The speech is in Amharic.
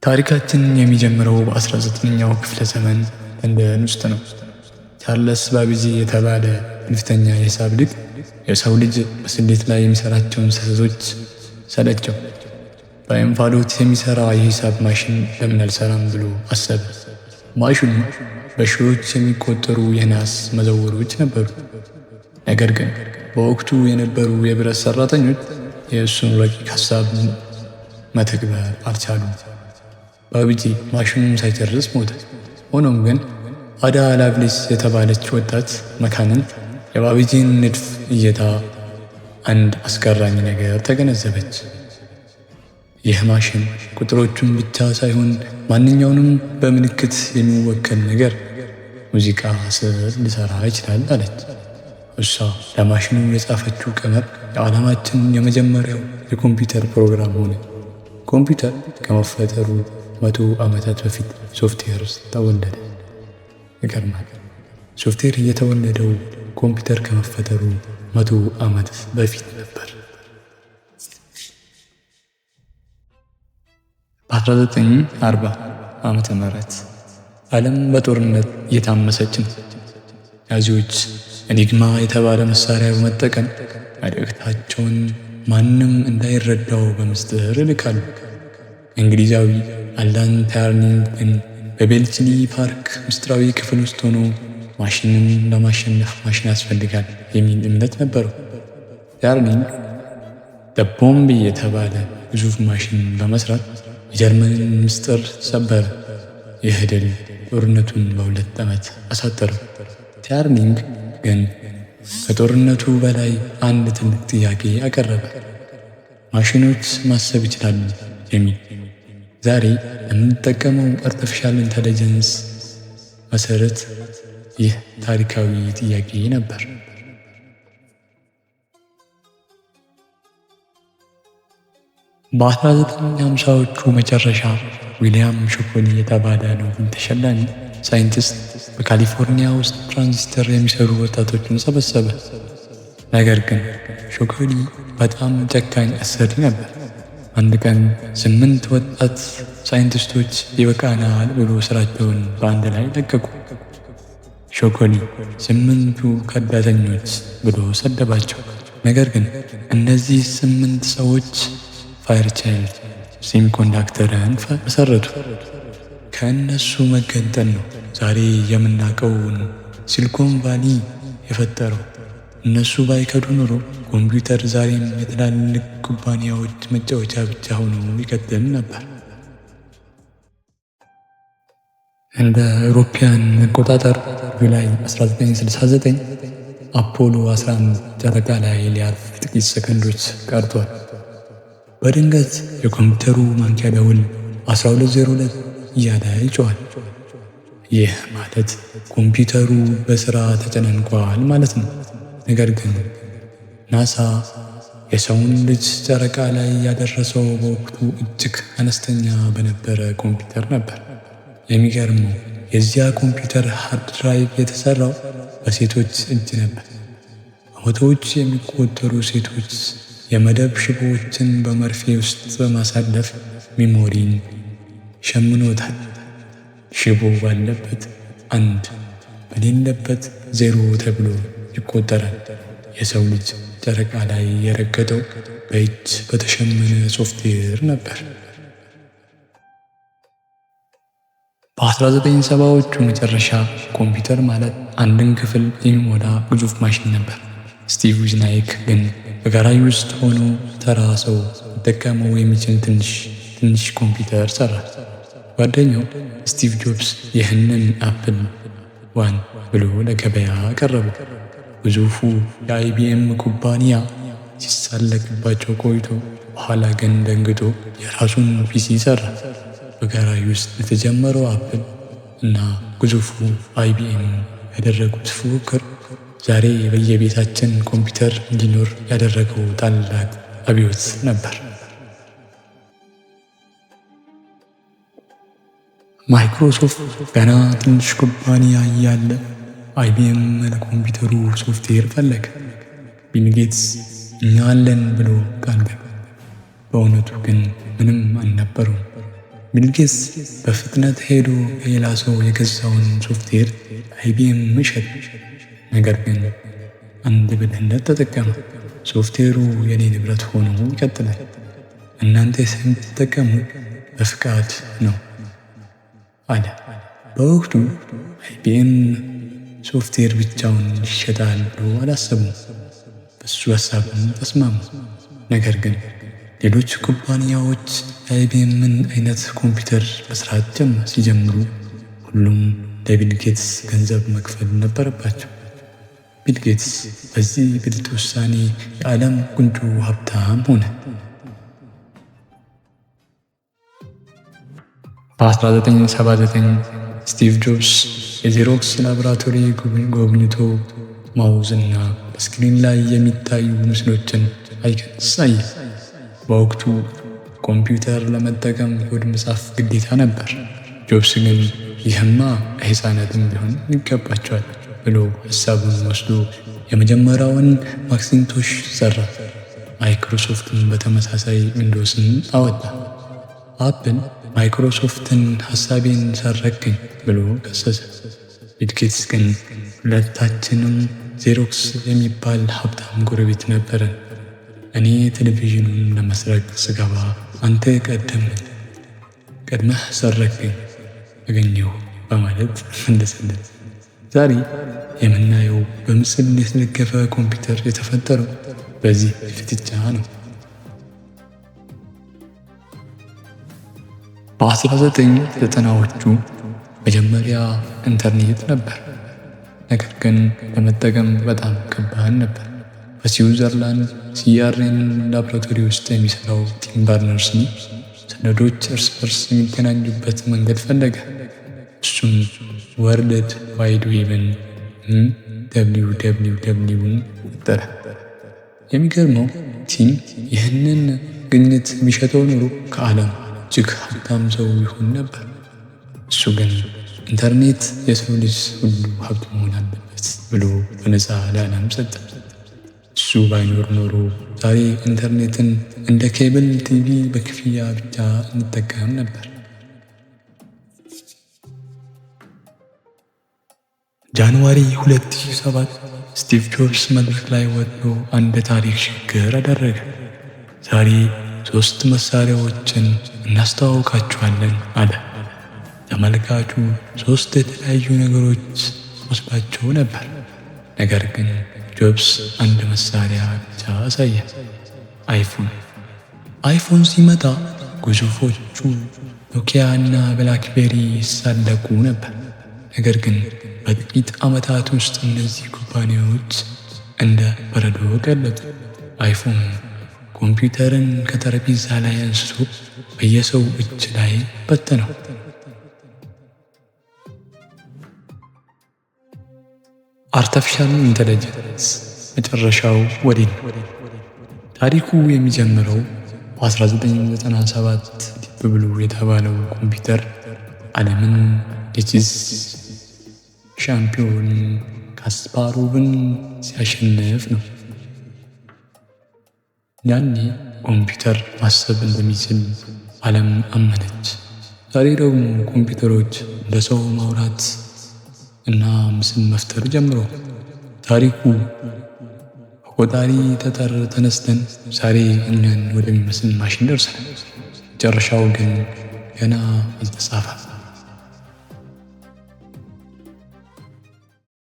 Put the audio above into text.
ታሪካችን የሚጀምረው በ19ኛው ክፍለ ዘመን ለንደን ውስጥ ነው። ቻርለስ ባቤጅ የተባለ ግልፍተኛ የሂሳብ ሊቅ የሰው ልጅ በስሌት ላይ የሚሰራቸውን ስህተቶች ሰለቸው። በእንፋሎት የሚሰራ የሂሳብ ማሽን ለምን አልሰራም ብሎ አሰበ። ማሽኑ በሺዎች የሚቆጠሩ የናስ መዘውሮች ነበሩት። ነገር ግን በወቅቱ የነበሩ የብረት ሰራተኞች የእሱን ረቂቅ ሀሳብ መተግበር አልቻሉም። ባቤጅ ማሽኑን ሳይጨርስ ሞተ። ሆኖም ግን አዳ ላቭሌስ የተባለች ወጣት መካንንት የባቤጅን ንድፍ እይታ አንድ አስገራሚ ነገር ተገነዘበች። ይህ ማሽን ቁጥሮቹን ብቻ ሳይሆን ማንኛውንም በምልክት የሚወከል ነገር ሙዚቃ፣ ስዕል ሊሰራ ይችላል አለች። እሷ ለማሽኑ የጻፈችው ቀመር የዓለማችን የመጀመሪያው የኮምፒውተር ፕሮግራም ሆነ። ኮምፒውተር ከመፈጠሩ 100 ዓመታት በፊት ሶፍትዌር ተወለደ። ይገርማል። ሶፍትዌር የተወለደው ኮምፒውተር ከመፈጠሩ 100 ዓመት በፊት ነበር። በ1940 ዓመተ ምህረት ዓለም በጦርነት እየታመሰች ነው። ናዚዎች ኤኒግማ የተባለ መሳሪያ በመጠቀም መልእክታቸውን ማንም እንዳይረዳው በምስጢር ይልካሉ። እንግሊዛዊ አላን ታርኒንግ ግን በቤልችሊ ፓርክ ምስጢራዊ ክፍል ውስጥ ሆኖ ማሽንን ለማሸነፍ ማሽን ያስፈልጋል የሚል እምነት ነበረው። ታርኒንግ ቦምብ የተባለ ግዙፍ ማሽን በመስራት የጀርመንን ምስጢር ሰበረ። ይህ ድል ጦርነቱን በ2 ዓመት አሳጠረው። ታርኒንግ ግን ከጦርነቱ በላይ አንድ ትልቅ ጥያቄ አቀረበ። ማሽኖች ማሰብ ይችላሉ የሚል። ዛሬ የምንጠቀመው አርቲፊሻል ኢንተለጀንስ መሰረት ይህ ታሪካዊ ጥያቄ ነበር። በ1950ዎቹ መጨረሻ ዊሊያም ሾኮሊ የተባለ ኖቤል ተሸላሚ ሳይንቲስት በካሊፎርኒያ ውስጥ ትራንዚስተር የሚሰሩ ወጣቶችን ሰበሰበ። ነገር ግን ሾኮሊ በጣም ጨካኝ አሰሪ ነበር። አንድ ቀን 8 ወጣት ሳይንቲስቶች ይበቃናል ብሎ ስራቸውን በአንድ ላይ ለቀቁ። ሾኮሊ 8ቱ ከዳተኞች ብሎ ሰደባቸው። ነገር ግን እነዚህ 8 ሰዎች ፋየርቻይልድ ሴሚኮንዳክተርን መሰረቱ። ከእነሱ መገንጠል ነው ዛሬ የምናውቀውን ሲሊኮን ቫሊ የፈጠረው። እነሱ ባይከዱ ኖሮ ኮምፒውተር ዛሬም የትላልቅ ኩባንያዎች መጫወቻ ብቻ ሆኖ ይቀጥል ነበር። እንደ አውሮፓውያን አቆጣጠር ጁላይ 1969 አፖሎ 11 ጨረቃ ላይ ሊያርፍ ጥቂት ሰከንዶች ቀርቷል። በድንገት የኮምፒውተሩ ማንቂያ ደውል 12:02 እያለ ይጮኻል። ይህ ማለት ኮምፒውተሩ በሥራ ተጨናንቋል ማለት ነው። ነገር ግን ናሳ የሰውን ልጅ ጨረቃ ላይ ያደረሰው በወቅቱ እጅግ አነስተኛ በነበረ ኮምፒውተር ነበር። የሚገርመው የዚያ ኮምፒውተር ሃርድ ድራይቭ የተሰራው በሴቶች እጅ ነበር። በመቶዎች የሚቆጠሩ ሴቶች የመደብ ሽቦዎችን በመርፌ ውስጥ በማሳለፍ ሜሞሪን ሸምኖታል። ሽቦ ባለበት 1 በሌለበት 0 ተብሎ ይቆጠራል። የሰው ልጅ ጨረቃ ላይ የረገጠው በእጅ በተሸመነ ሶፍትዌር ነበር። በ1970ዎቹ መጨረሻ ኮምፒውተር ማለት አንድን ክፍል የሚሞላ ግዙፍ ማሽን ነበር። ስቲቭ ዊዝናይክ ግን በጋራጅ ውስጥ ሆኖ ተራ ሰው ሊጠቀመው የሚችል ትንሽ ኮምፒውተር ሰራ። ጓደኛው ስቲቭ ጆብስ ይህንን አፕል ዋን ብሎ ለገበያ ቀረቡ። ግዙፉ የአይቢኤም ኩባንያ ሲሳለቅባቸው ቆይቶ በኋላ ግን ደንግጦ የራሱን ፒሲ ሰራ። በጋራጅ ውስጥ የተጀመረው አፕል እና ግዙፉ አይቢኤም ያደረጉት ፉክክር ዛሬ በየቤታችን ኮምፒውተር እንዲኖር ያደረገው ታላቅ አብዮት ነበር። ማይክሮሶፍት ገና ትንሽ ኩባንያ እያለ አይቢኤም ለኮምፒውተሩ ሶፍትዌር ፈለገ። ቢል ጌትስ እኛ አለን ብሎ ቃል ገባ። በእውነቱ ግን ምንም አልነበሩም። ቢል ጌትስ በፍጥነት ሄዶ የሌላ ሰው የገዛውን ሶፍትዌር አይቢኤም ሸጠ። ነገር ግን አንድ ብልህነት ተጠቀመ። ሶፍትዌሩ የኔ ንብረት ሆኖ ይቀጥላል። እናንተ የምትጠቀሙ በፍቃድ ነው አለ። በወቅቱ አይቢኤም ሶፍትዌር ብቻውን ይሸጣል ብሎ አላሰቡም። በሱ ሀሳብም ተስማሙ። ነገር ግን ሌሎች ኩባንያዎች አይቢኤምን አይነት ኮምፒውተር መስራት ሲጀምሩ ሁሉም ለቢል ጌትስ ገንዘብ መክፈል ነበረባቸው። ቢል ጌትስ በዚህ ብልጥ ውሳኔ የዓለም ቁንጮ ሀብታም ሆነ። በ1979 ስቲቭ ጆብስ የዜሮክስ ላቦራቶሪ ጎብኝቶ ማውዝ እና በስክሪን ላይ የሚታዩ ምስሎችን አይከንስ አየ። በወቅቱ ኮምፒውተር ለመጠቀም ኮድ መጻፍ ግዴታ ነበር። ጆብስ ግን ይህማ ለሕፃናትም ቢሆን ይገባቸዋል ብሎ ሐሳቡን ወስዶ የመጀመሪያውን ማክሲንቶሽ ሰራ። ማይክሮሶፍትን በተመሳሳይ ዊንዶውስን አወጣ። አፕል ማይክሮሶፍትን ሐሳቤን ሰረቅኝ ብሎ ከሰሰ። ቢል ጌትስ ግን ሁለታችንም ዜሮክስ የሚባል ሀብታም ጎረቤት ነበረን። እኔ ቴሌቪዥኑን ለመስረቅ ስገባ አንተ ቀድመህ ሰረቅኝ አገኘሁ በማለት መለሰለት። ዛሬ የምናየው በምስል የተደገፈ ኮምፒውተር የተፈጠረው በዚህ ፍጥጫ ነው። በ1990ዎቹ መጀመሪያ ኢንተርኔት ነበር፣ ነገር ግን ለመጠቀም በጣም ከባድ ነበር። በስዊዘርላንድ ሲአርኤን ላቦራቶሪ ውስጥ የሚሰራው ቲም በርነርስ-ሊ ሰነዶች እርስ በርስ የሚገናኙበት መንገድ ፈለገ። እሱም ወርልድ ዋይድ ዌብን WWWን ፈጠረ። የሚገርመው ቲም ይህንን ግኝት የሚሸጠው ኖሮ ከዓለም እጅግ ሀብታም ሰው ይሆን ነበር። እሱ ግን ኢንተርኔት የሰው ልጅ ሁሉ ሀብት መሆን አለበት ብሎ በነፃ ለዓለም ሰጠ። እሱ ባይኖር ኖሮ ዛሬ ኢንተርኔትን እንደ ኬብል ቲቪ በክፍያ ብቻ እንጠቀም ነበር። ጃንዋሪ 2007 ስቲቭ ጆብስ መድረክ ላይ ወጥቶ አንድ ታሪክ ሽግግር አደረገ። ዛሬ 3 መሳሪያዎችን እናስተዋውቃችኋለን አለ። ተመልካቹ 3 የተለያዩ ነገሮች ወስባቸው ነበር። ነገር ግን ጆብስ አንድ መሳሪያ ብቻ አሳየ፣ አይፎን ሲመጣ ግዙፎቹ ኖኪያ እና ብላክቤሪ ይሳለቁ ነበር። ነገር ግን በጥቂት ዓመታት ውስጥ እነዚህ ኩባንያዎች እንደ በረዶ ቀለጡ። አይፎን ኮምፒውተርን ከጠረጴዛ ላይ አንስቶ በየሰው እጅ ላይ በተነው። አርቲፊሻል ኢንተለጀንስ መጨረሻው ወዲህ ነው። ታሪኩ የሚጀምረው በ1997 ዲፕ ብሉ የተባለው ኮምፒውተር ዓለምን የቼዝ ሻምፒዮን ካስፓሮቭን ሲያሸንፍ ነው። ያኔ ኮምፒውተር ማሰብ እንደሚችል ዓለም አመነች። ዛሬ ደግሞ ኮምፒውተሮች እንደ ሰው ማውራት እና ምስል መፍጠር ጀምሮ ታሪኩ ከቆጣሪ ጠጠር ተነስተን ዛሬ እኛን ወደሚመስል ማሽን ደርሰናል። መጨረሻው ግን ገና አልተጻፈም።